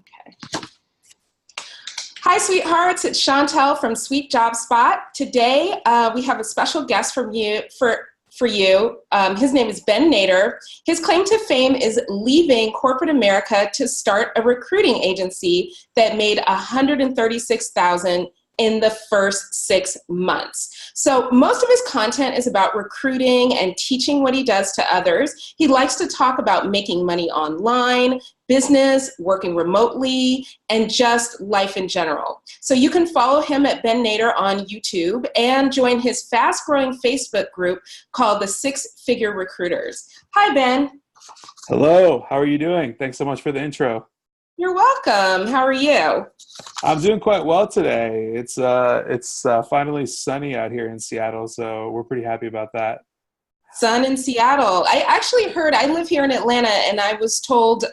Okay. Hi, sweethearts. It's Chantel from Sweet Job Spot. Today, we have a special guest for you. His name is Ben Nader. His claim to fame is leaving corporate America to start a recruiting agency that made $136,000 in the first 6 months. So most of his content is about recruiting and teaching what he does to others. He likes to talk about making money online, business, working remotely, and just life in general. So you can follow him at Ben Nader on YouTube and join his fast-growing Facebook group called the Six Figure Recruiters. Hi, Ben. Hello, how are you doing? Thanks so much for the intro. You're welcome. How are you? I'm doing quite well today. It's finally sunny out here in Seattle, so we're pretty happy about that. Sun in Seattle. I actually heard, I live here in Atlanta, and I was told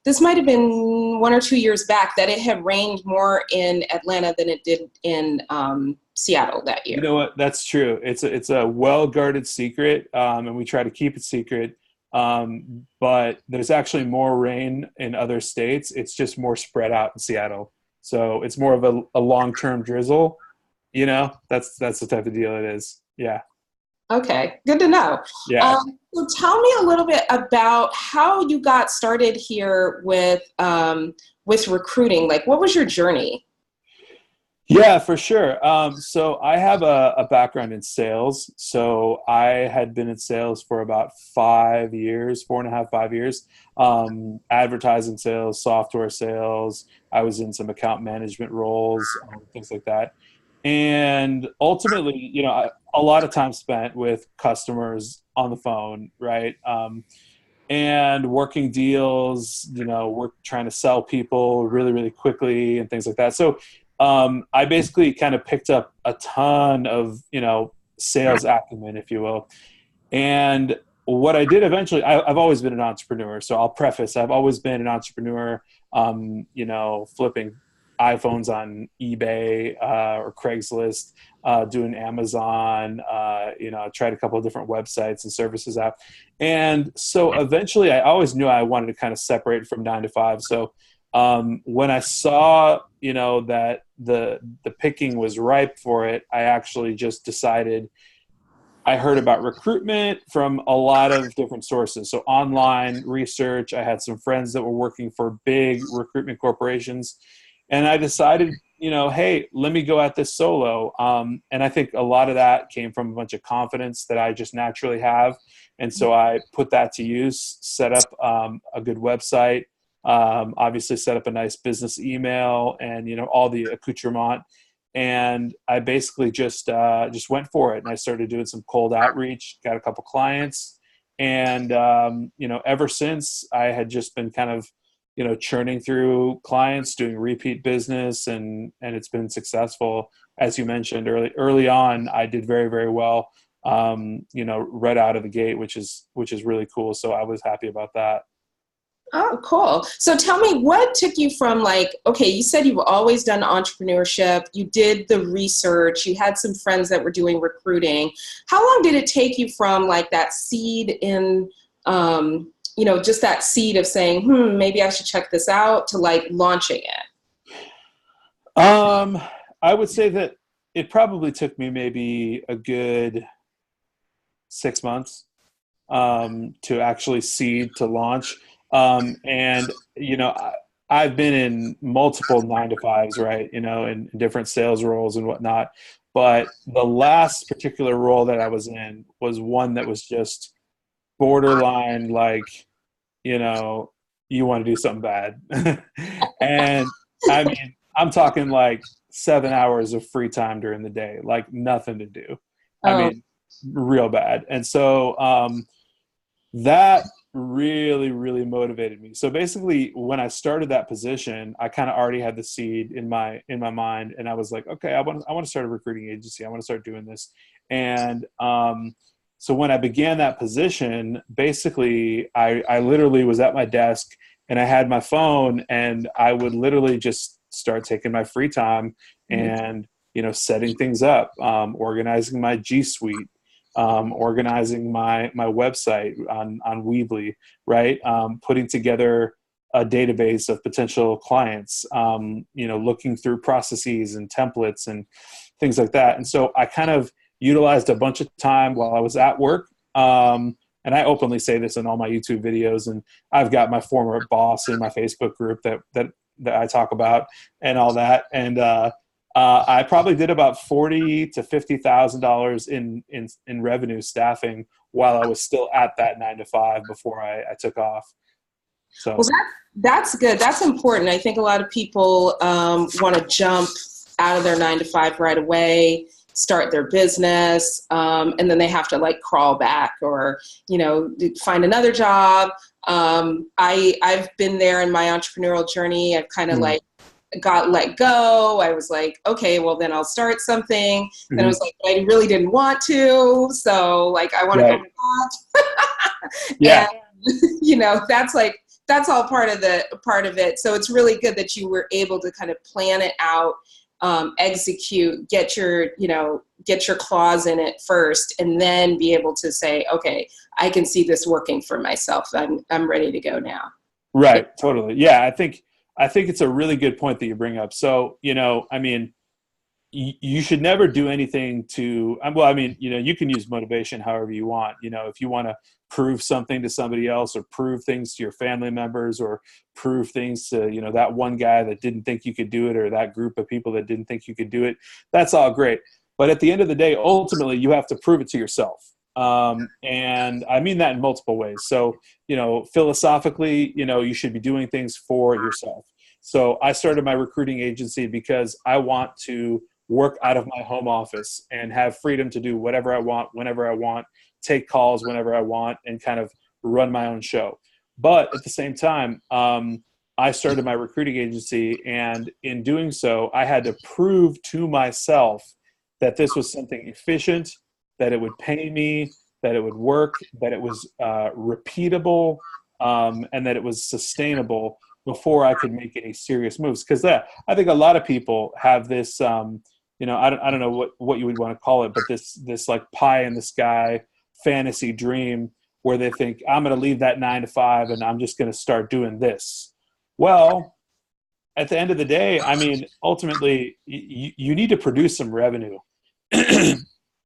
this might have been 1 or 2 years back that it had rained more in Atlanta than it did in Seattle that year. You know what? That's true. It's a well-guarded secret, and we try to keep it secret. But there's actually more rain in other states. It's just more spread out in Seattle. So it's more of a long-term drizzle. You know, that's the type of deal it is. Yeah. Okay, good to know. Yeah. So tell me a little bit about how you got started here with recruiting. Like, what was your journey? Yeah, for sure. So I have a background in sales. So I had been in sales for about 5 years, 4.5, 5 years. Advertising sales, software sales. I was in some account management roles, things like that. And ultimately, you know, a lot of time spent with customers on the phone, right? And working deals, you know, we're trying to sell people really, really quickly and things like that. So I basically kind of picked up a ton of, you know, sales acumen, if you will. And what I did eventually, I've always been an entrepreneur. So I'll preface, I've always been an entrepreneur, you know, flipping iPhones on eBay or Craigslist, doing Amazon, you know, tried a couple of different websites and services out. And so eventually I always knew I wanted to kind of separate from 9 to 5. So when I saw, you know, that the picking was ripe for it, I actually just decided. I heard about recruitment from a lot of different sources. So online research, I had some friends that were working for big recruitment corporations, and I decided, you know, hey, let me go at this solo. And I think a lot of that came from a bunch of confidence that I just naturally have. And so I put that to use, set up a good website, obviously set up a nice business email and, you know, all the accoutrement. And I basically just went for it. And I started doing some cold outreach, got a couple clients. And, you know, ever since I had just been kind of, you know, churning through clients, doing repeat business, and it's been successful. As you mentioned early on, I did very, very well, you know, right out of the gate, which is really cool. So I was happy about that. Oh, cool. So tell me, what took you from, like, okay, you said you've always done entrepreneurship, you did the research, you had some friends that were doing recruiting. How long did it take you from like that seed in, you know, just that seed of saying, maybe I should check this out, to like launching it? I would say that it probably took me maybe a good 6 months to actually seed to launch. And, you know, I've been in multiple 9 to 5s, right? You know, in different sales roles and whatnot. But the last particular role that I was in was one that was just borderline, like, you know, you want to do something bad. And I mean, I'm talking like 7 hours of free time during the day, like nothing to do. I Oh, mean, real bad. And so that really, really motivated me. So basically, when I started that position, I kind of already had the seed in my mind, and I was like, okay, I want to start a recruiting agency. I want to start doing this. And so when I began that position, basically, I literally was at my desk and I had my phone, and I would literally just start taking my free time and, you know, setting things up, organizing my G Suite, organizing my website on Weebly, right? Putting together a database of potential clients, looking through processes and templates and things like that. And so I kind of utilized a bunch of time while I was at work. And I openly say this in all my YouTube videos, and I've got my former boss in my Facebook group that I talk about and all that. And I probably did about $40,000 to $50,000 in revenue staffing while I was still at that 9 to 5 before I took off. So well, that's good. That's important. I think a lot of people want to jump out of their 9 to 5 right away, start their business, and then they have to like crawl back or, find another job. I've been there in my entrepreneurial journey. I've kind of like got let go. I was like, okay, well then I'll start something. Then I was like, I really didn't want to. So like, I want to go back. Yeah. And, that's all part of it. So it's really good that you were able to kind of plan it out, execute, get your claws in it first, and then be able to say, okay, I can see this working for myself. I'm ready to go now. Right. Totally. Yeah. I think it's a really good point that you bring up. So, you should never do anything to, you can use motivation however you want. If you want to prove something to somebody else or prove things to your family members or prove things to, that one guy that didn't think you could do it or that group of people that didn't think you could do it, that's all great. But at the end of the day, ultimately, you have to prove it to yourself. And I mean that in multiple ways. So, philosophically, you should be doing things for yourself. So I started my recruiting agency because I want to work out of my home office and have freedom to do whatever I want, whenever I want, take calls whenever I want, and kind of run my own show. But at the same time, I started my recruiting agency, and in doing so, I had to prove to myself that this was something efficient, that it would pay me, that it would work, that it was repeatable, and that it was sustainable before I could make any serious moves. Because I think a lot of people have this, I don't know what you would want to call it, but this like pie in the sky fantasy dream where they think, I'm going to leave that 9 to 5 and I'm just going to start doing this. Well, at the end of the day, ultimately, you need to produce some revenue.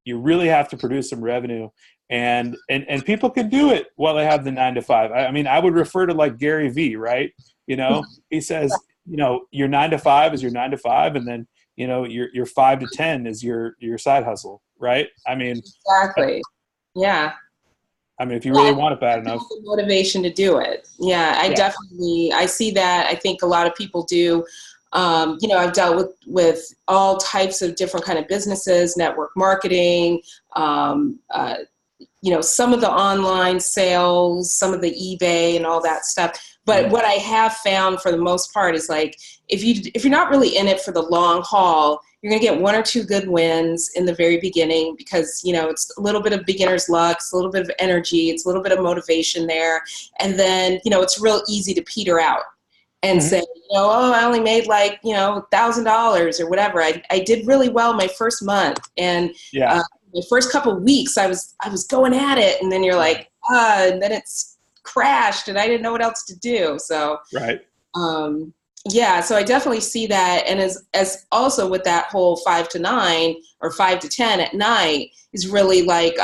You really have to produce some revenue, and people can do it while they have the 9 to 5. I would refer to like Gary Vee, right? He says, your 9 to 5 is your 9 to 5, and then your 5 to 10 is your side hustle, right? Exactly. Yeah. If you really want it bad enough. The motivation to do it. Yeah, I see that. I think a lot of people do. I've dealt with all types of different kind of businesses, network marketing, some of the online sales, some of the eBay and all that stuff. But what I have found for the most part is like, if you're not really in it for the long haul, you're going to get 1 or 2 good wins in the very beginning because, it's a little bit of beginner's luck, it's a little bit of energy, it's a little bit of motivation there. And then, it's real easy to peter out and say, I only made like, $1,000 or whatever. I did really well my first month. And the first couple of weeks I was going at it. And then you're like, and then it's crashed and I didn't know what else to do. So, right. So I definitely see that. And as also with that whole 5 to 9 or 5 to 10 at night is really like,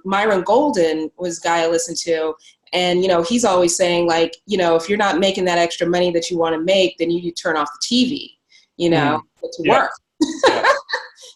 Myron Golden was a guy I listened to. And, he's always saying like, if you're not making that extra money that you want to make, then you turn off the TV, to work.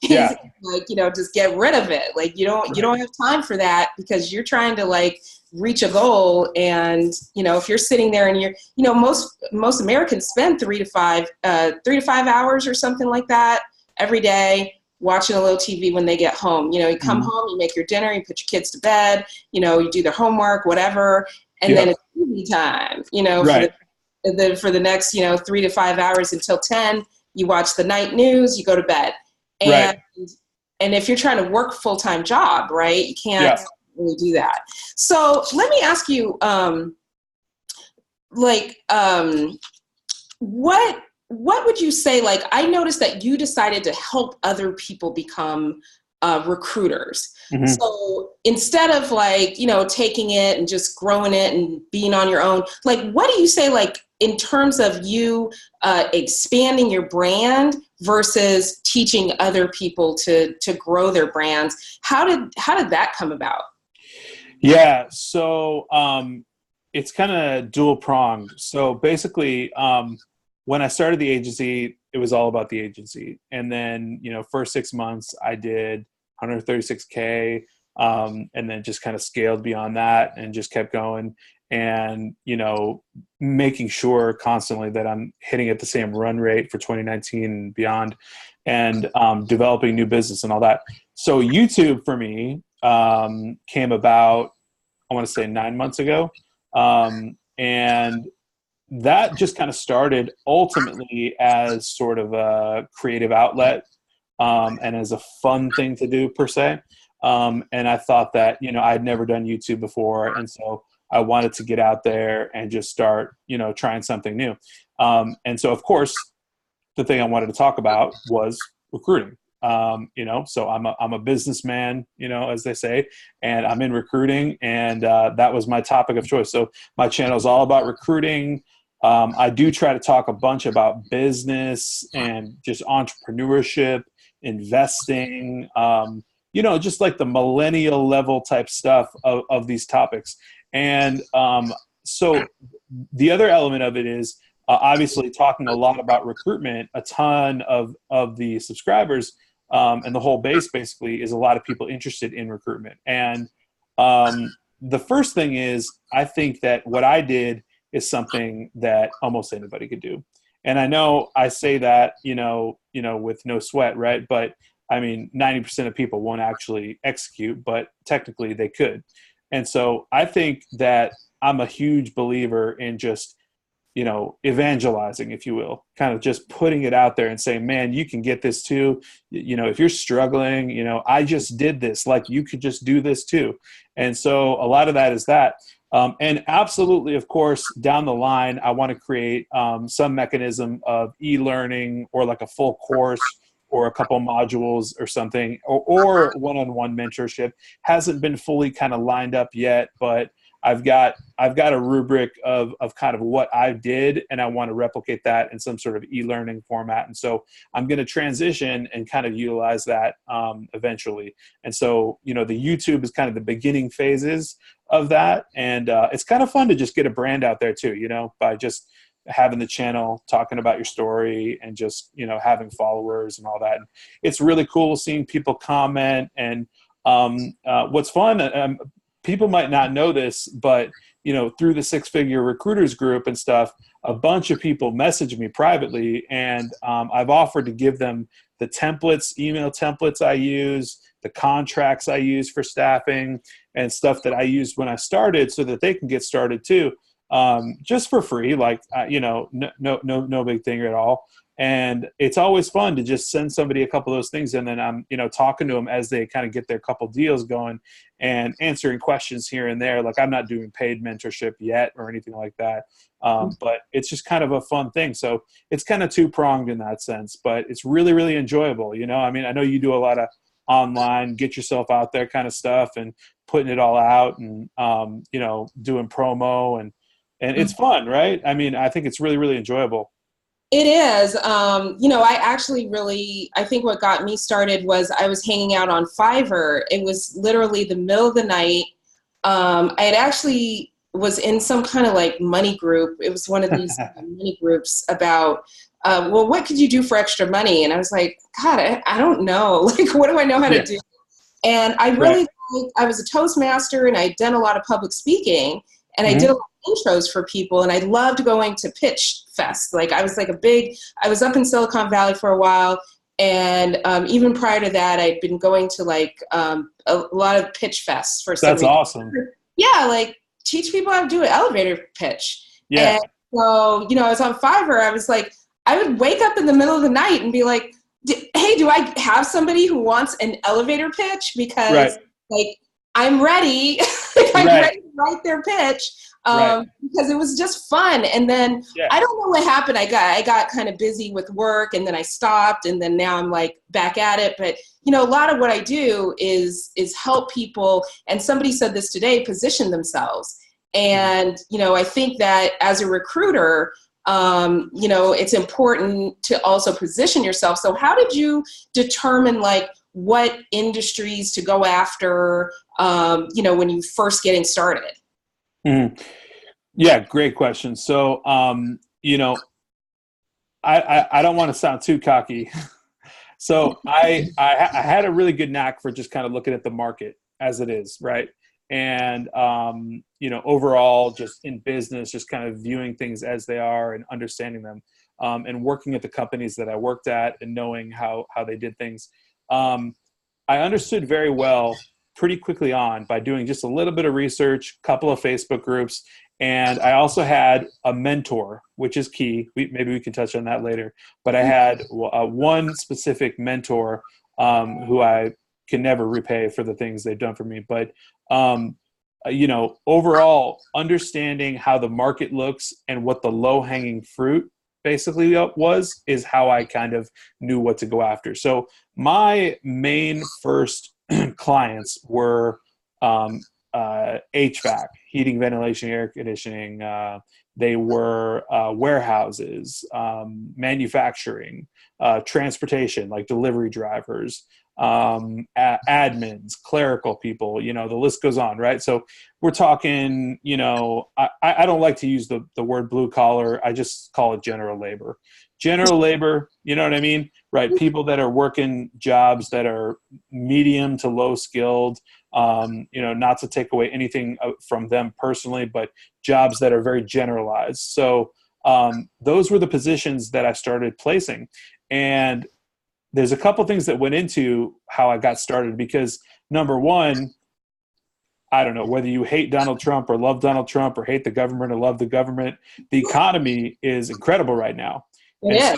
Yeah. Like, just get rid of it. Like you don't have time for that because you're trying to like reach a goal. And, if you're sitting there and you're, most Americans spend 3 to 5 hours or something like that every day watching a little TV when they get home. You come home, you make your dinner, you put your kids to bed, you do their homework, whatever. And then it's TV time, for the next, 3 to 5 hours until 10, you watch the night news, you go to bed. And, and if you're trying to work a full-time job, right, you can't really do that. So let me ask you, what would you say, like, I noticed that you decided to help other people become recruiters. So instead of like, taking it and just growing it and being on your own, like, what do you say, like, in terms of you expanding your brand versus teaching other people to grow their brands. How did that come about? Yeah, so it's kind of dual pronged. So basically, when I started the agency, it was all about the agency. And then, first 6 months, I did 136K, and then just kind of scaled beyond that and just kept going. And, making sure constantly that I'm hitting at the same run rate for 2019 and beyond, and developing new business and all that. So YouTube for me came about, I want to say 9 months ago. And that just kind of started ultimately as sort of a creative outlet, and as a fun thing to do per se. And I thought that, I'd never done YouTube before. And so I wanted to get out there and just start, trying something new. And so, of course, the thing I wanted to talk about was recruiting. So I'm a businessman, as they say, and I'm in recruiting, and that was my topic of choice. So my channel is all about recruiting. I do try to talk a bunch about business and just entrepreneurship, investing, just like the millennial level type stuff of these topics. And so the other element of it is obviously talking a lot about recruitment. A ton of the subscribers and the whole base basically is a lot of people interested in recruitment. And the first thing is, I think that what I did is something that almost anybody could do. And I know I say that, with no sweat, right? But I mean, 90% of people won't actually execute, but technically they could. And so I think that I'm a huge believer in just, evangelizing, if you will, kind of just putting it out there and saying, man, you can get this too. If you're struggling, I just did this, like you could just do this too. And so a lot of that is that. And absolutely, of course, down the line, I want to create some mechanism of e-learning or like a full course or a couple modules or something, or one-on-one mentorship. Hasn't been fully kind of lined up yet, but I've got a rubric of kind of what I did, and I want to replicate that in some sort of e-learning format. And so I'm going to transition and kind of utilize that eventually. And so, the YouTube is kind of the beginning phases of that. And it's kind of fun to just get a brand out there too, by just having the channel, talking about your story, and just, having followers and all that. And it's really cool seeing people comment. And what's fun, people might not know this, but, through the six-figure recruiters group and stuff, a bunch of people message me privately, and I've offered to give them the templates, email templates I use, the contracts I use for staffing, and stuff that I used when I started, so that they can get started too, just for free, like, no big thing at all. And it's always fun to just send somebody a couple of those things, and then I'm, talking to them as they kind of get their couple deals going and answering questions here and there. Like, I'm not doing paid mentorship yet or anything like that. But it's just kind of a fun thing. So it's kind of two-pronged in that sense, but it's really, really enjoyable. I mean, I know you do a lot of online, get yourself out there kind of stuff, and putting it all out, and, doing promo, and it's fun, right? I mean, I think it's really, really enjoyable. It is. I think what got me started was I was hanging out on Fiverr. It was literally the middle of the night. I had actually was in some kind of like money group. It was one of these money groups about, what could you do for extra money? And I was like, God, I don't know. Like, what do I know how to do? And I really, I was a Toastmaster, and I'd done a lot of public speaking, and I did a lot of intros for people, and I loved going to Pitch Fest. Like, I was up in Silicon Valley for a while, and even prior to that, I'd been going to like a lot of pitch fests for some That's reason. awesome. Yeah, like teach people how to do an elevator pitch. Yeah. And so, I was on Fiverr. I was like, I would wake up in the middle of the night and be like, hey, do I have somebody who wants an elevator pitch? Because like, I'm ready. I'm ready to write their pitch. Because it was just fun. And then I don't know what happened. I got kind of busy with work, and then I stopped, and then now I'm like back at it. But a lot of what I do is help people. And somebody said this today, position themselves. And, I think that as a recruiter, it's important to also position yourself. So how did you determine like what industries to go after, when you first getting started? Mhm. Yeah, great question. So, I don't want to sound too cocky. So I had a really good knack for just kind of looking at the market as it is, right? And overall, just in business, just kind of viewing things as they are and understanding them, and working at the companies that I worked at and knowing how they did things. Um, I understood very well pretty quickly on by doing just a little bit of research, couple of Facebook groups, and I also had a mentor, which is key. Maybe we can touch on that later. But I had one specific mentor who I can never repay for the things they've done for me. But overall, understanding how the market looks and what the low-hanging fruit basically is how I kind of knew what to go after. So my main first clients were HVAC, heating, ventilation, air conditioning. They were warehouses, manufacturing, transportation, like delivery drivers, admins, clerical people. The list goes on, right? So we're talking. I don't like to use the word blue collar. I just call it general labor. General labor, you know what I mean? Right. People that are working jobs that are medium to low skilled, not to take away anything from them personally, but jobs that are very generalized. So those were the positions that I started placing. And there's a couple things that went into how I got started because number one, I don't know whether you hate Donald Trump or love Donald Trump or hate the government or love the government. The economy is incredible right now. It And is.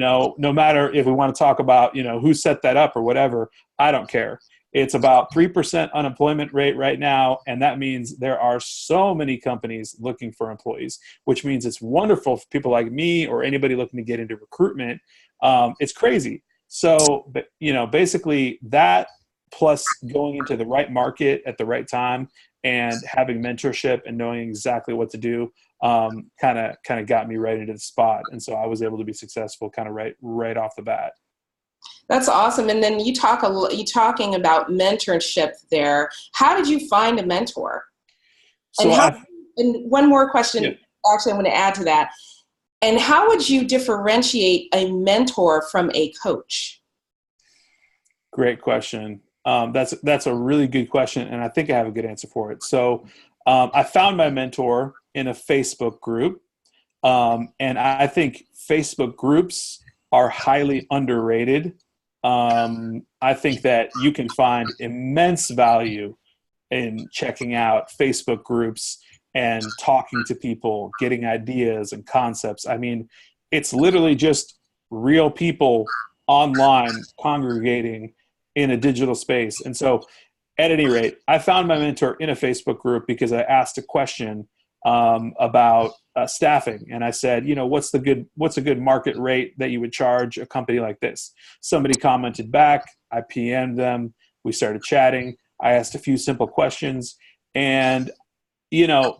so, no matter if we want to talk about, who set that up or whatever, I don't care. It's about 3% unemployment rate right now. And that means there are so many companies looking for employees, which means it's wonderful for people like me or anybody looking to get into recruitment. It's crazy. So, basically that plus going into the right market at the right time and having mentorship and knowing exactly what to do kind of got me right into the spot. And so I was able to be successful kind of right off the bat. That's awesome. And then you talking about mentorship there. How did you find a mentor? So And one more question, yeah. actually, I'm going to add to that. And how would you differentiate a mentor from a coach? Great question. That's a really good question, and I think I have a good answer for it. So I found my mentor in a Facebook group, and I think Facebook groups are highly underrated. I think that you can find immense value in checking out Facebook groups and talking to people, getting ideas and concepts. I mean, it's literally just real people online congregating in a digital space. And so at any rate, I found my mentor in a Facebook group because I asked a question about staffing. And I said, what's a good market rate that you would charge a company like this? Somebody commented back. I PM'd them. We started chatting. I asked a few simple questions, and they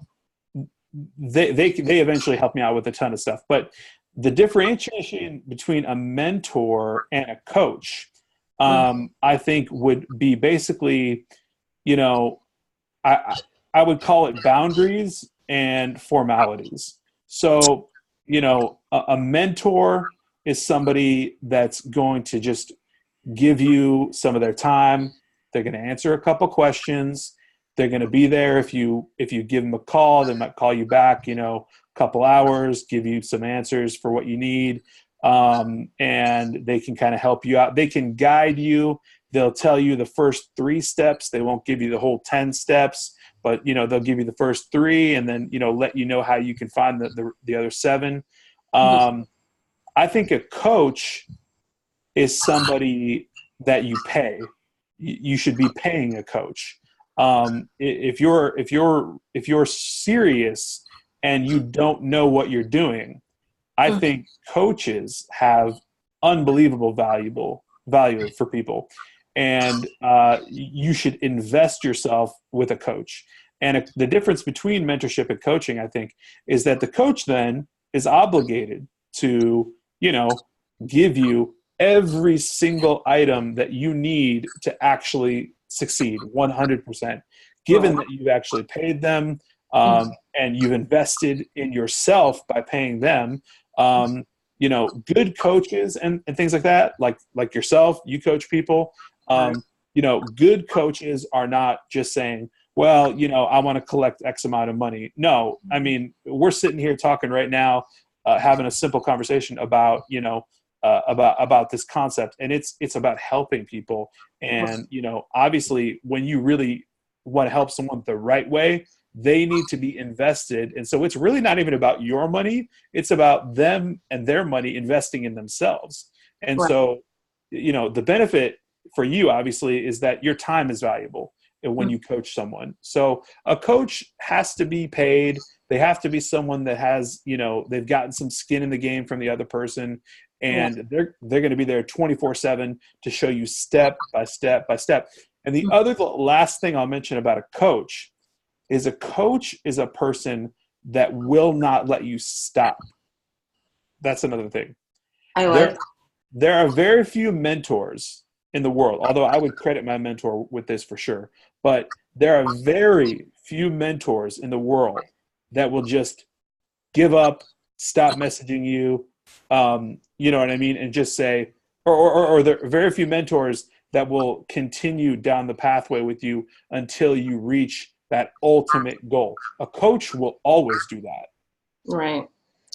eventually helped me out with a ton of stuff. But the differentiation between a mentor and a coach, I think, would be basically, I would call it boundaries and formalities. So, a mentor is somebody that's going to just give you some of their time. They're going to answer a couple questions. They're going to be there if you give them a call. They might call you back, a couple hours, give you some answers for what you need, and they can kind of help you out. They can guide you. They'll tell you the first 3 steps. They won't give you the whole 10 steps, but they'll give you the first 3, and then let you know how you can find the other 7. I think a coach is somebody that you pay. You should be paying a coach. If you're serious and you don't know what you're doing, I think coaches have unbelievable value for people, and you should invest yourself with a coach. And the difference between mentorship and coaching, I think, is that the coach then is obligated to, give you every single item that you need to actually succeed 100%, given that you've actually paid them, and you've invested in yourself by paying them. Good coaches and things like that, like yourself, you coach people. Good coaches are not just saying, well, I want to collect X amount of money. No, I mean, we're sitting here talking right now, having a simple conversation about, about this concept, and it's about helping people. And, obviously when you really want to help someone the right way, they need to be invested. And so it's really not even about your money. It's about them and their money investing in themselves. And so, the benefit for you obviously is that your time is valuable when you coach someone. So a coach has to be paid. They have to be someone that has, they've gotten some skin in the game from the other person, and they're going to be there 24/7 to show you step by step by step. And the last thing I'll mention about a coach is a person that will not let you stop. That's another thing. There are very few mentors in the world, although I would credit my mentor with this for sure. But there are very few mentors in the world that will just give up, stop messaging you, you know what I mean, and just say, or there are very few mentors that will continue down the pathway with you until you reach that ultimate goal. A coach will always do that. Right.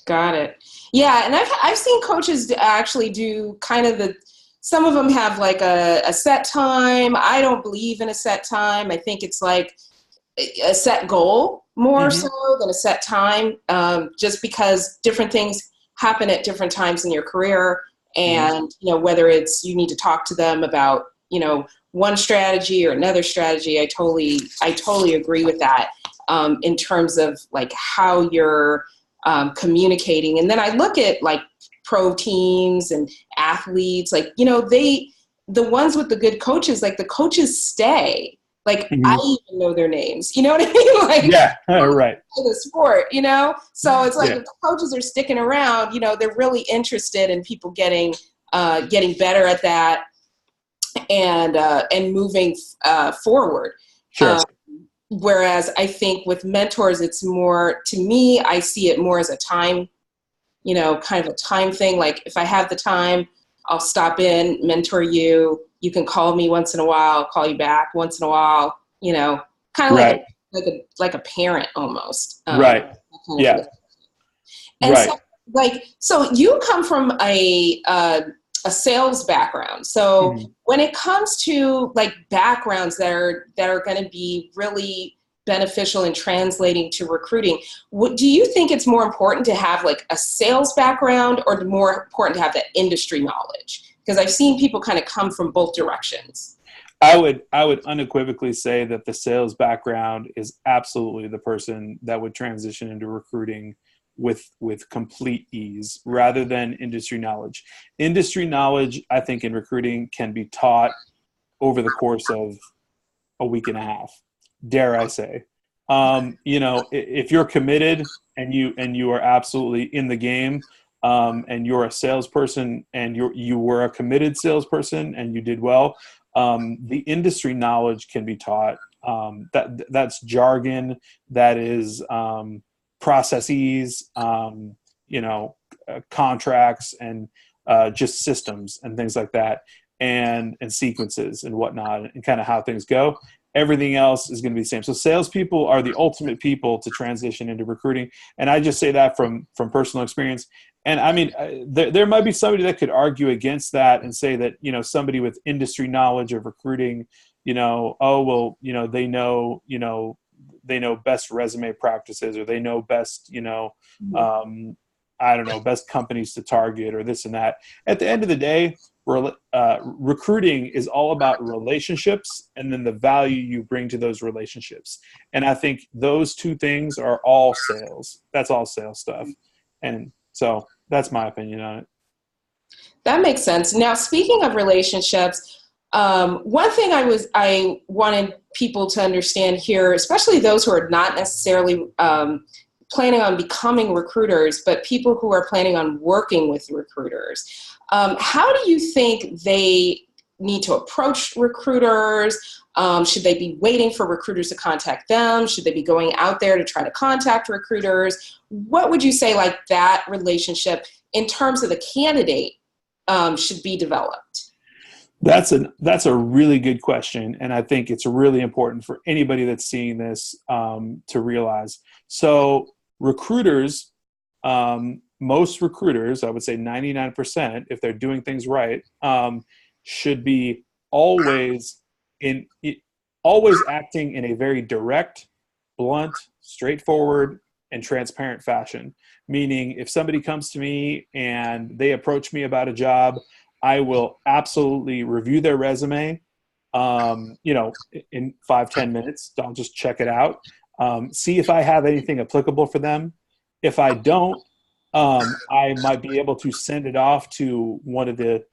Got it. Yeah. And I've seen coaches actually do kind of some of them have like a set time. I don't believe in a set time. I think it's like a set goal more so than a set time, just because different things happen at different times in your career. And, whether it's you need to talk to them about, one strategy or another strategy. I totally agree with that, in terms of like how you're communicating. And then I look at like pro teams and athletes, like, the ones with the good coaches, like the coaches stay. Like I even know their names, you know what I mean? Like, yeah, right. The sport, So it's like if the coaches are sticking around, they're really interested in people getting better at that and moving forward. Sure. Whereas I think with mentors, it's more, to me, I see it more as a time, kind of a time thing. Like if I have the time, I'll stop in, mentor you. You can call me once in a while, I'll call you back once in a while, kind of like a parent almost. Right. Yeah. And so you come from a sales background. So when it comes to like backgrounds that are going to be really beneficial in translating to recruiting, do you think it's more important to have like a sales background or more important to have that industry knowledge? Because I've seen people kind of come from both directions. I would unequivocally say that the sales background is absolutely the person that would transition into recruiting with complete ease rather than industry knowledge. Industry knowledge, I think, in recruiting can be taught over the course of a week and a half, dare I say. If you're committed and you are absolutely in the game, and you're a salesperson and you were a committed salesperson and you did well, the industry knowledge can be taught. That's jargon. That is processes, contracts, and just systems and things like that, and sequences and whatnot, and kind of how things go. Everything else is going to be the same. So salespeople are the ultimate people to transition into recruiting. And I just say that from personal experience. And I mean, there might be somebody that could argue against that and say that, somebody with industry knowledge of recruiting, they know best resume practices, or they know best, best companies to target, or this and that. At the end of the day, recruiting is all about relationships and then the value you bring to those relationships. And I think those two things are all sales. That's all sales stuff. And so that's my opinion on it. That makes sense. Now, speaking of relationships, One thing I wanted people to understand here, especially those who are not necessarily planning on becoming recruiters, but people who are planning on working with recruiters. How do you think they need to approach recruiters? Should they be waiting for recruiters to contact them? Should they be going out there to try to contact recruiters? What would you say like that relationship in terms of the candidate should be developed? That's a really good question, and I think it's really important for anybody that's seeing this to realize. So recruiters, most recruiters, I would say 99%, if they're doing things right, should be always acting in a very direct, blunt, straightforward, and transparent fashion. Meaning, if somebody comes to me and they approach me about a job, I will absolutely review their resume, in 5-10 minutes. I'll just check it out. See if I have anything applicable for them. If I don't, I might be able to send it off to one of the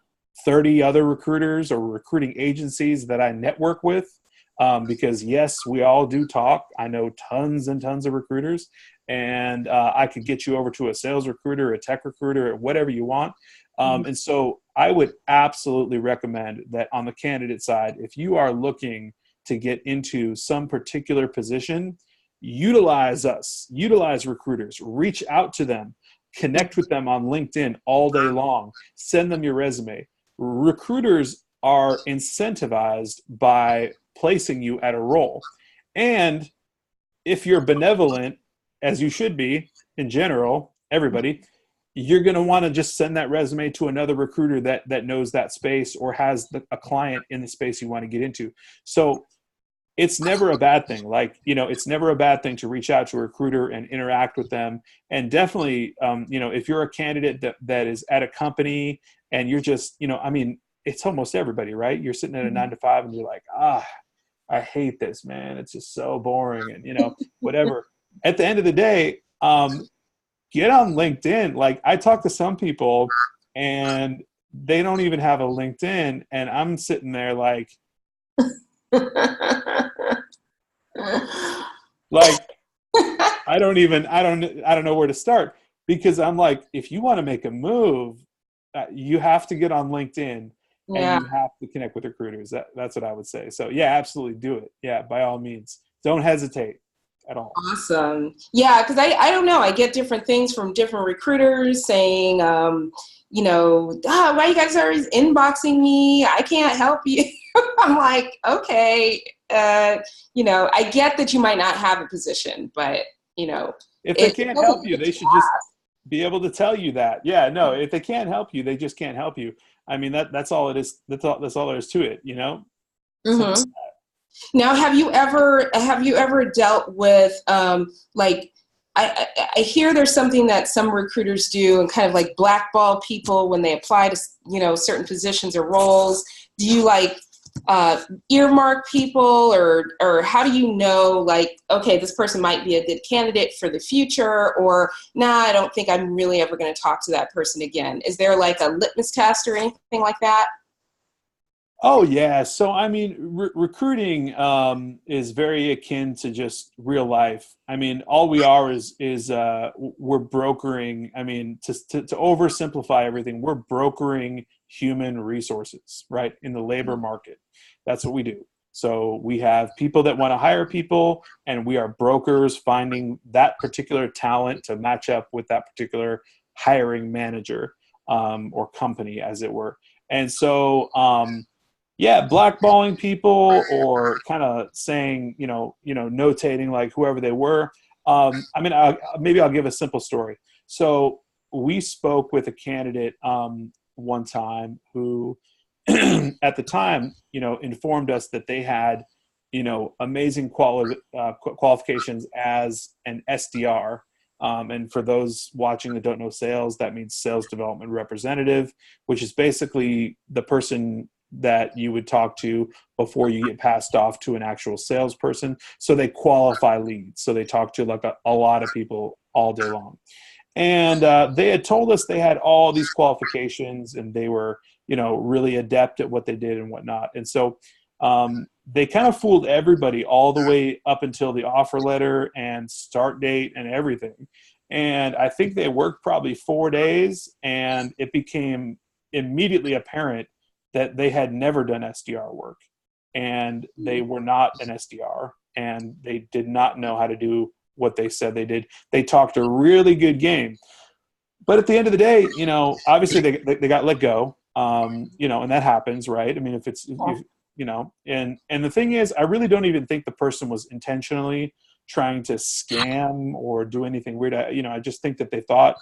30 other recruiters or recruiting agencies that I network with. Because yes, we all do talk. I know tons and tons of recruiters, and I could get you over to a sales recruiter, a tech recruiter, or whatever you want. And so I would absolutely recommend that on the candidate side, if you are looking to get into some particular position, utilize us, utilize recruiters, reach out to them, connect with them on LinkedIn all day long, send them your resume. Recruiters are incentivized by placing you at a role. And if you're benevolent, as you should be in general, everybody, you're going to want to just send that resume to another recruiter that knows that space or has a client in the space you want to get into. So it's never a bad thing. It's never a bad thing to reach out to a recruiter and interact with them. And definitely, if you're a candidate that is at a company and you're just, it's almost everybody, right? You're sitting at a 9-to-5 and you're like, I hate this, man. It's just so boring. And, whatever. At the end of the day, get on LinkedIn. Like, I talk to some people and they don't even have a LinkedIn, and I'm sitting there like I don't know where to start, because I'm like, if you want to make a move, you have to get on LinkedIn. Yeah. And you have to connect with recruiters. That's what I would say. So yeah, absolutely do it. Yeah, by all means. Don't hesitate at all. Awesome. Yeah, because I don't know. I get different things from different recruiters saying, why you guys are inboxing me? I can't help you. I'm like, okay, I get that you might not have a position, but, if they can't help you, they should just be able to tell you that. Yeah, no, if they can't help you, they just can't help you. I mean, that's all it is. That's all there is to it, Mm-hmm. Now, have you ever dealt with I hear there's something that some recruiters do and kind of like blackball people when they apply to certain positions or roles. Do you earmark people, or how do you know okay, this person might be a good candidate for the future, or I don't think I'm really ever going to talk to that person again? Is there like a litmus test or anything like that? Oh yeah. So I mean, recruiting is very akin to just real life. I mean, all we are is we're brokering. I mean, to oversimplify everything, we're brokering human resources, right, in the labor market. That's what we do. So we have people that want to hire people, and we are brokers finding that particular talent to match up with that particular hiring manager or company, as it were. And so blackballing people or kind of saying, notating like whoever they were. Maybe I'll give a simple story. So we spoke with a candidate one time who at the time, informed us that they had, amazing qualifications as an SDR. And for those watching that don't know sales, that means sales development representative, which is basically the person that you would talk to before you get passed off to an actual salesperson. So they qualify leads. So they talk to like a lot of people all day long. And they had told us they had all these qualifications and they were, really adept at what they did and whatnot. And so they kind of fooled everybody all the way up until the offer letter and start date and everything. And I think they worked probably 4 days, and it became immediately apparent that they had never done SDR work, and they were not an SDR, and they did not know how to do what they said they did. They talked a really good game, but at the end of the day, obviously they got let go, and that happens, right? I mean, if it's, and the thing is, I really don't even think the person was intentionally trying to scam or do anything weird. I just think that they thought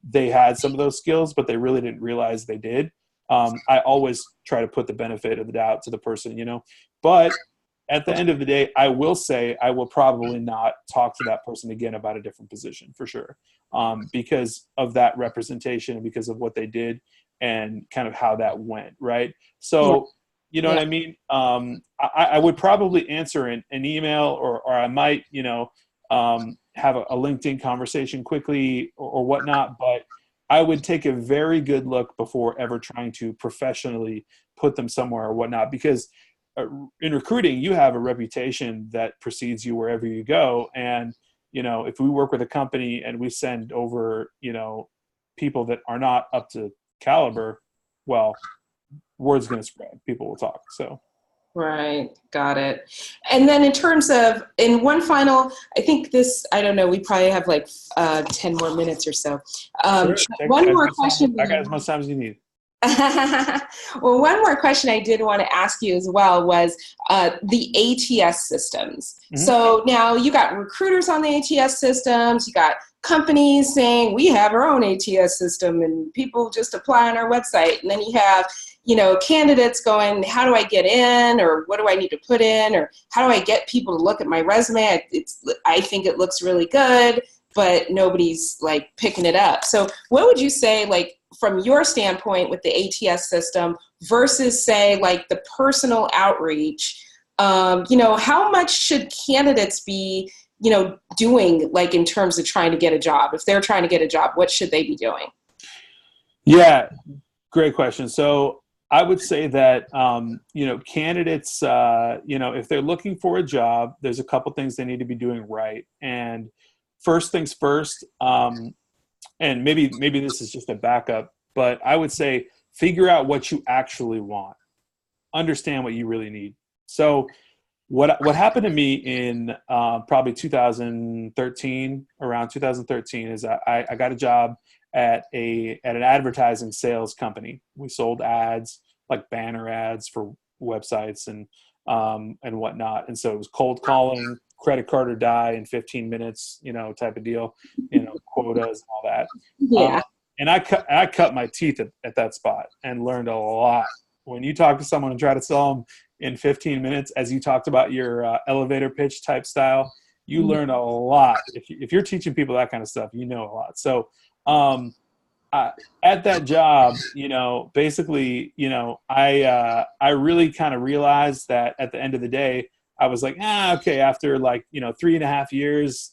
they had some of those skills, but they really didn't realize they did. I always try to put the benefit of the doubt to the person, but at the end of the day, I will say I will probably not talk to that person again about a different position for sure, because of that representation and because of what they did and kind of how that went, right? So, you know what I mean? I would probably answer an email, or I might, have a LinkedIn conversation quickly or whatnot, but I would take a very good look before ever trying to professionally put them somewhere or whatnot, because in recruiting, you have a reputation that precedes you wherever you go. And, if we work with a company and we send over, people that are not up to caliber, well, word's going to spread. People will talk. So. Right. Got it. And then in terms of, in one final, I think this, I don't know, we probably have like 10 more minutes or so. Sure. One more question. I got as much time as you need. Well, one more question I did want to ask you as well was the ATS systems. Mm-hmm. So now you got recruiters on the ATS systems, you got companies saying we have our own ATS system and people just apply on our website. And then you have, candidates going, how do I get in, or what do I need to put in, or how do I get people to look at my resume? I think it looks really good, but nobody's like picking it up. So what would you say, like, from your standpoint with the ATS system versus, say, like the personal outreach, how much should candidates be, doing, like, in terms of trying to get a job? If they're trying to get a job, what should they be doing? Yeah, great question. So I would say that, candidates, if they're looking for a job, there's a couple things they need to be doing right. And first things first, and maybe this is just a backup, but I would say figure out what you actually want. Understand what you really need. So what happened to me in probably 2013, around 2013, is I got a job at an advertising sales company. We sold ads, like banner ads for websites and whatnot. And so it was cold calling, credit card or die in 15 minutes, type of deal, quotas and all that. Yeah. And I cut my teeth at that spot and learned a lot. When you talk to someone and try to sell them in 15 minutes, as you talked about your elevator pitch type style, you learn a lot. If you're teaching people that kind of stuff, a lot. So at that job, basically, I really kind of realized that at the end of the day, I was like, okay, after 3.5 years,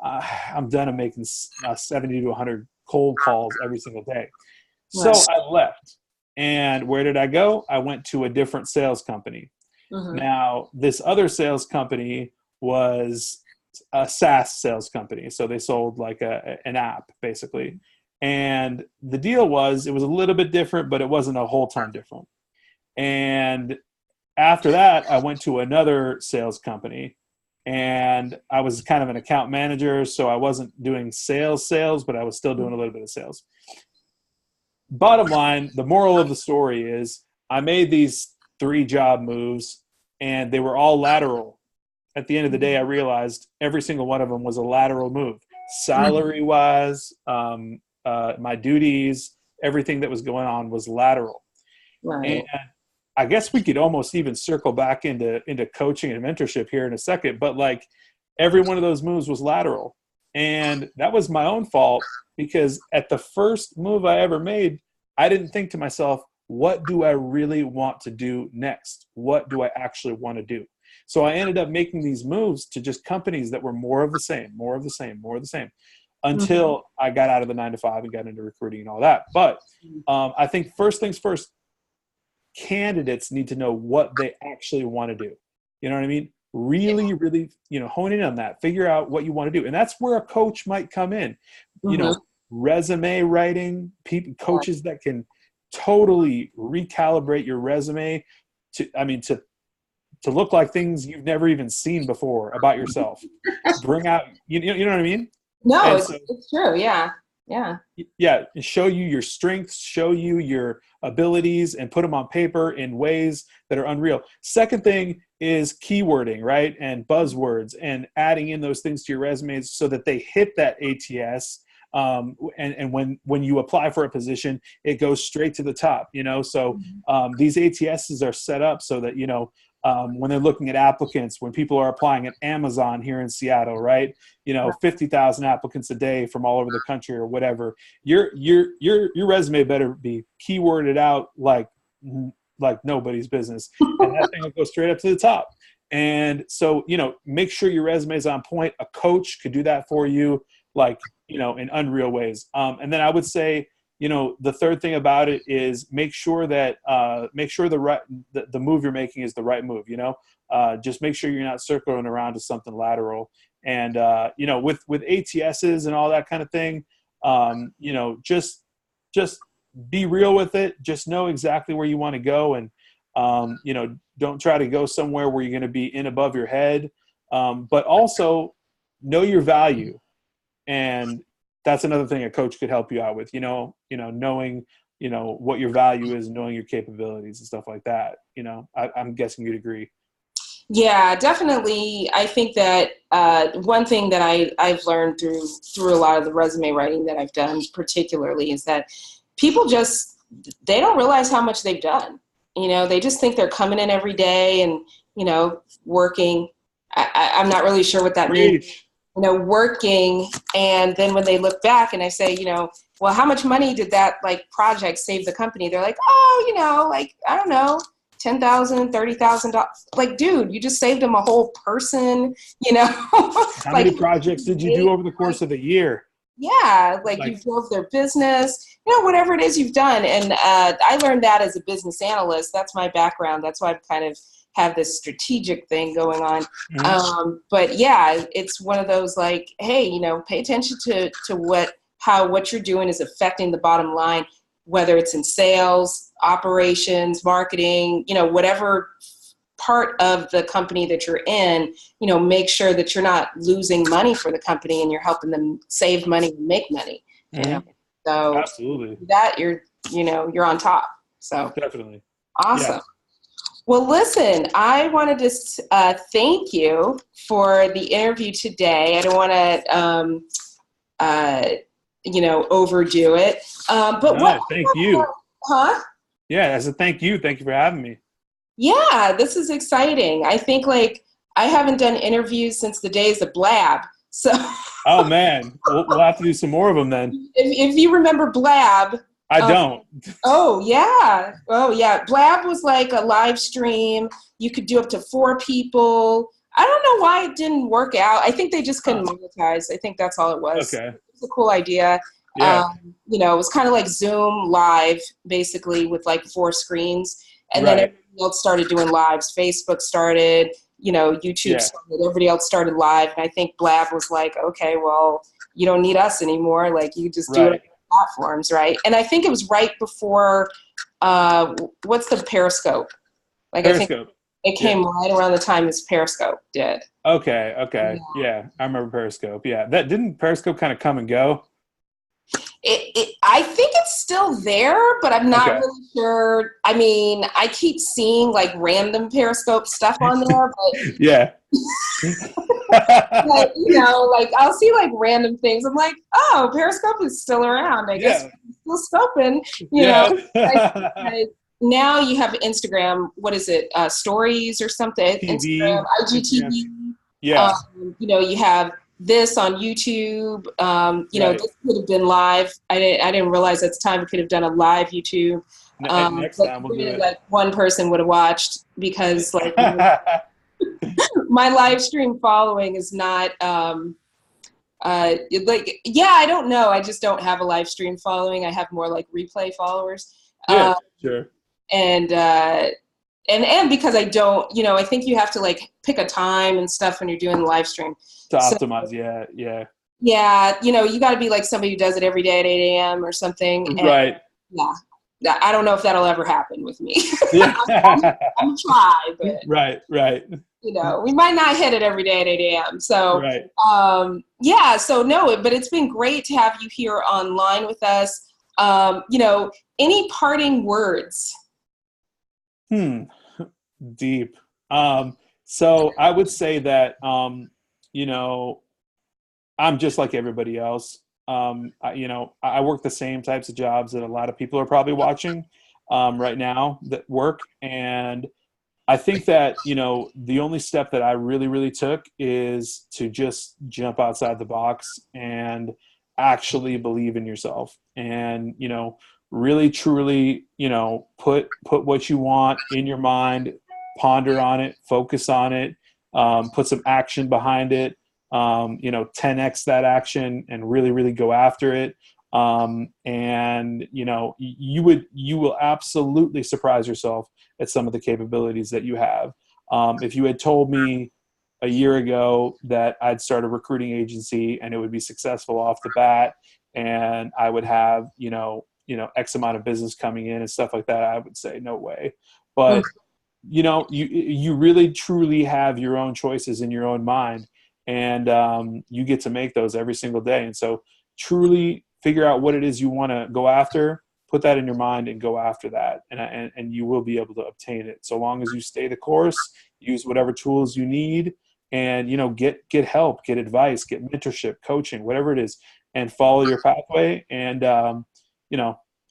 I'm done. I'm making 70 to 100 cold calls every single day. So I left. And where did I go? I went to a different sales company. Mm-hmm. Now, this other sales company was a SaaS sales company. So they sold like an app, basically. And the deal was, it was a little bit different, but it wasn't a whole ton different. And after that, I went to another sales company, and I was kind of an account manager. So I wasn't doing sales, but I was still doing a little bit of sales. Bottom line, the moral of the story is I made these 3 job moves, and they were all lateral. At the end of the day, I realized every single one of them was a lateral move. Salary-wise, my duties, everything that was going on was lateral. Right. And I guess we could almost even circle back into coaching and mentorship here in a second, but like every one of those moves was lateral. And that was my own fault, because at the first move I ever made, I didn't think to myself, what do I really want to do next? What do I actually want to do? So I ended up making these moves to just companies that were more of the same. until I got out of the 9-to-5 and got into recruiting and all that. But I think first things first, candidates need to know what they actually want to do. You know what I mean? Really, really, hone in on that. Figure out what you want to do. And that's where a coach might come in. Resume writing, coaches that can totally recalibrate your resume to look like things you've never even seen before about yourself. Bring out, you know what I mean? No, it's true. Yeah. Yeah. Yeah. Show you your strengths, show you your abilities, and put them on paper in ways that are unreal. Second thing is keywording, right? And buzzwords, and adding in those things to your resumes so that they hit that ATS. And when you apply for a position, it goes straight to the top, So these ATSs are set up so that, when they're looking at applicants, when people are applying at Amazon here in Seattle, right? 50,000 applicants a day from all over the country or whatever. Your resume better be keyworded out like nobody's business, and that thing will go straight up to the top. And so, make sure your resume is on point. A coach could do that for you, in unreal ways. And then I would say, the third thing about it is make sure that the move you're making is the right move. Just make sure you're not circling around to something lateral. And with ATSs and all that kind of thing, just be real with it. Just know exactly where you want to go, and don't try to go somewhere where you're going to be in above your head. But also know your value, and that's another thing a coach could help you out with, knowing, what your value is, knowing your capabilities and stuff like that. I'm guessing you'd agree. Yeah, definitely. I think that one thing that I've learned through a lot of the resume writing that I've done particularly is that people they don't realize how much they've done. They just think they're coming in every day and, working. I'm not really sure what that means. Working, and then when they look back and I say, well, how much money did that project save the company? They're like, oh, I don't know, $10,000, $30,000. Dude, you just saved them a whole person. How many projects did you do over the course of a year? Yeah, you drove their business, whatever it is you've done. And I learned that as a business analyst. That's my background. That's why I've kind of have this strategic thing going on. But yeah, it's one of those hey, pay attention to what you're doing is affecting the bottom line, whether it's in sales, operations, marketing, whatever part of the company that you're in, make sure that you're not losing money for the company and you're helping them save money and make money. So absolutely that you're on top. So definitely awesome. Yeah. Well, listen, I wanted to thank you for the interview today. I don't want to, overdo it. But thank you. Huh? Yeah, as a thank you. Thank you for having me. Yeah, this is exciting. I think I haven't done interviews since the days of Blab. So. Oh man, we'll have to do some more of them then. If you remember Blab. I don't. Oh yeah. Blab was a live stream. You could do up to 4 people. I don't know why it didn't work out. I think they just couldn't monetize. I think that's all it was. Okay. It was a cool idea. Yeah. It was kind of like Zoom live, basically, with 4 screens. And right. Then everybody else started doing lives. Facebook started, YouTube started. Everybody else started live. And I think Blab was okay, well, you don't need us anymore. You just do it. Platforms, right? And I think it was right before what's the Periscope? Periscope. I think it came right around the time as Periscope did. Okay. Yeah, I remember Periscope. Yeah, that didn't Periscope kind of come and go? I think it's still there, but I'm not really sure. I mean, I keep seeing random Periscope stuff on there, but yeah. but, I'll see random things. I'm oh, Periscope is still around. I guess we're still scoping, now you have Instagram. What is it? Stories or something? TV. Instagram, IGTV. Yeah. You have this on YouTube. This could have been live. I didn't realize at the time we could have done a live YouTube. Next time we'll do it. One person would have watched because my live stream following is not I don't know. I just don't have a live stream following. I have more like replay followers. Yeah, sure. And and because I don't, I think you have to like pick a time and stuff when you're doing the live stream. To So, optimize, yeah. yeah, you got to be like somebody who does it every day at 8 a.m. or something. And Right. yeah, I don't know if that'll ever happen with me. Yeah. I'm try, but Right. we might not hit it every day at 8 a.m. So, Right. so no, but it's been great to have you here online with us. Any parting words? Deep. So I would say that, I'm just like everybody else. I work the same types of jobs that a lot of people are probably watching right now that work. And I think that, the only step that I really, really took is to just jump outside the box and actually believe in yourself and, really, truly, put what you want in your mind, ponder on it, focus on it, put some action behind it, 10x that action and really, really go after it. And you will absolutely surprise yourself at some of the capabilities that you have. If you had told me a year ago that I'd start a recruiting agency and it would be successful off the bat and I would have, X amount of business coming in and stuff like that, I would say no way. But you really truly have your own choices in your own mind, and you get to make those every single day. And so truly figure out what it is you want to go after, put that in your mind and go after that. And you will be able to obtain it. So long as you stay the course, use whatever tools you need, and, get help, get advice, get mentorship, coaching, whatever it is, and follow your pathway. And,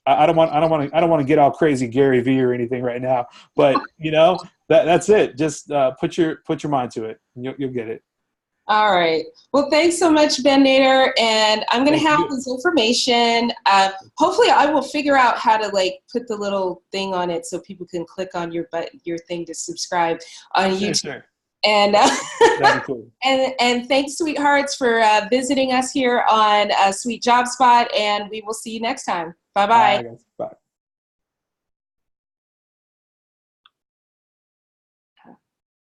I don't want to get all crazy Gary Vee or anything right now, but that's it. Just put your mind to it and you'll get it. All right. Well, thanks so much, Ben Nader. And I'm going to Thank have you. this information. Hopefully I will figure out how to like put the little thing on it so people can click on your thing to subscribe on YouTube. Sure. And That'd be cool. and thanks, sweethearts, for visiting us here on Sweet Job Spot. And we will see you next time. Bye-bye. Bye, guys. Bye.